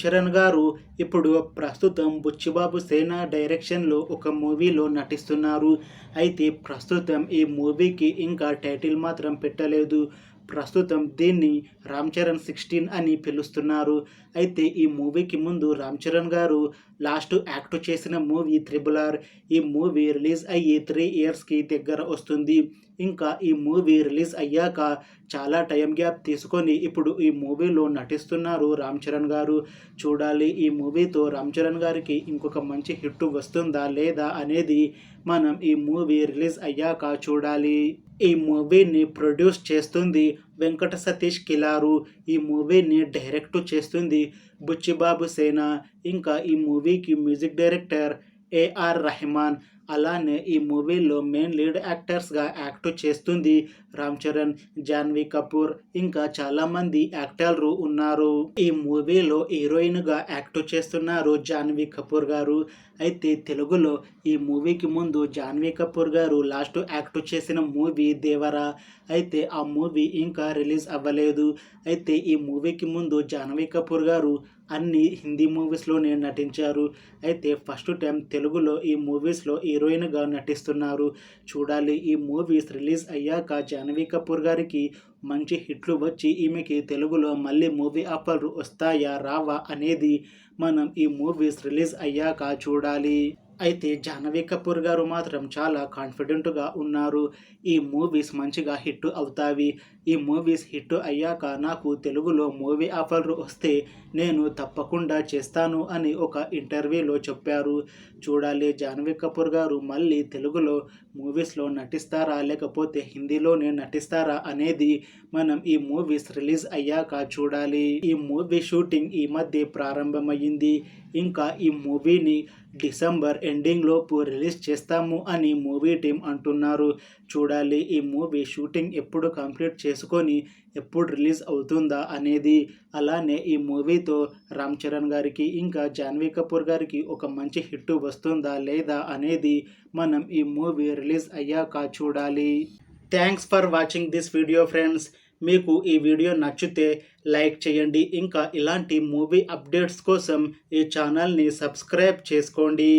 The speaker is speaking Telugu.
చరణ్ గారు ఇప్పుడు ప్రస్తుతం బుచ్చిబాబు సేన డైరెక్షన్లో ఒక మూవీలో నటిస్తున్నారు. అయితే ప్రస్తుతం ఈ మూవీకి ఇంకా టైటిల్ మాత్రం పెట్టలేదు. ప్రస్తుతం దీన్ని రామ్ చరణ్ 16 అని పిలుస్తున్నారు. అయితే ఈ మూవీకి ముందు రామ్ చరణ్ గారు లాస్ట్ యాక్ట్ చేసిన మూవీ త్రిబుల్ ఆర్. ఈ మూవీ రిలీజ్ అయ్యి 3 ఇయర్స్కి దగ్గర వస్తుంది. ఇంకా ఈ మూవీ రిలీజ్ అయ్యాక చాలా టైం గ్యాప్ తీసుకొని ఇప్పుడు ఈ మూవీలో నటిస్తున్నారు రామ్ చరణ్ గారు. చూడాలి ఈ మూవీతో రామ్ చరణ్ గారికి ఇంకొక మంచి హిట్ వస్తుందా లేదా అనేది మనం ఈ మూవీ రిలీజ్ అయ్యాక చూడాలి. ఈ మూవీని ప్రొడ్యూస్ చేస్తుంది వెంకట సతీష్ కిలారు. ఈ మూవీని డైరెక్ట్ చేస్తుంది బుచ్చిబాబు సేన. ఇంకా ఈ మూవీకి మ్యూజిక్ డైరెక్టర్ ఏఆర్ రెహమాన్. అలానే ఈ మూవీలో మెయిన్ లీడ్ యాక్టర్స్గా యాక్ట్ చేస్తుంది రామ్ చరణ్, జాన్వీ కపూర్, ఇంకా చాలామంది యాక్టర్లు ఉన్నారు. ఈ మూవీలో హీరోయిన్గా యాక్ట్ చేస్తున్నారు జాన్వీ కపూర్ గారు. అయితే తెలుగులో ఈ మూవీకి ముందు జాన్వీ కపూర్ గారు లాస్ట్ యాక్ట్ చేసిన మూవీ దేవరా. అయితే ఆ మూవీ ఇంకా రిలీజ్ అవ్వలేదు. అయితే ఈ మూవీకి ముందు జాన్వీ కపూర్ గారు అన్ని హిందీ మూవీస్లోనే నటించారు. అయితే ఫస్ట్ టైం తెలుగులో ఈ మూవీస్లో హీరోయిన్గా నటిస్తున్నారు. చూడాలి ఈ మూవీస్ రిలీజ్ అయ్యాక జాన్వీ కపూర్ గారికి మంచి హిట్లు వచ్చి ఈమెకి తెలుగులో మళ్ళీ మూవీ ఆఫర్లు వస్తాయా రావా అనేది మనం ఈ మూవీస్ రిలీజ్ అయ్యాక చూడాలి. అయితే జాహ్నవి కపూర్ గారు మాత్రం చాలా కాన్ఫిడెంట్గా ఉన్నారు. ఈ మూవీస్ మంచిగా హిట్ అవుతాయి. ఈ మూవీస్ హిట్ అయ్యాక నాకు తెలుగులో మూవీ ఆఫర్లు వస్తే నేను తప్పకుండా చేస్తాను అని ఒక ఇంటర్వ్యూలో చెప్పారు. చూడాలి జాహ్నవి కపూర్ గారు మళ్ళీ తెలుగులో మూవీస్లో నటిస్తారా లేకపోతే హిందీలోనే నటిస్తారా అనేది మనం ఈ మూవీస్ రిలీజ్ అయ్యాక చూడాలి. ఈ మూవీ షూటింగ్ ఈ మధ్య ప్రారంభమైంది. ఇంకా ఈ మూవీని డిసెంబర్ ఎండింగ్ లోపు రిలీజ్ చేస్తాము అని మూవీ టీం అంటున్నారు. చూడాలి ఈ మూవీ షూటింగ్ ఎప్పుడు కంప్లీట్ చేసుకొని ఎప్పుడు రిలీజ్ అవుతుందా అనేది. అలానే ఈ మూవీతో రామ్ చరణ్ గారికి ఇంకా జాన్వీ కపూర్ గారికి ఒక మంచి హిట్ వస్తుందా లేదా అనేది మనం ఈ మూవీ రిలీజ్ అయ్యాక చూడాలి. Thanks for watching this video friends. మీకు ఈ వీడియో నచ్చితే లైక్ చేయండి. ఇంకా ఇలాంటి మూవీ అప్డేట్స్ కోసం ఈ ఛానల్ని సబ్స్క్రైబ్ చేసుకోండి.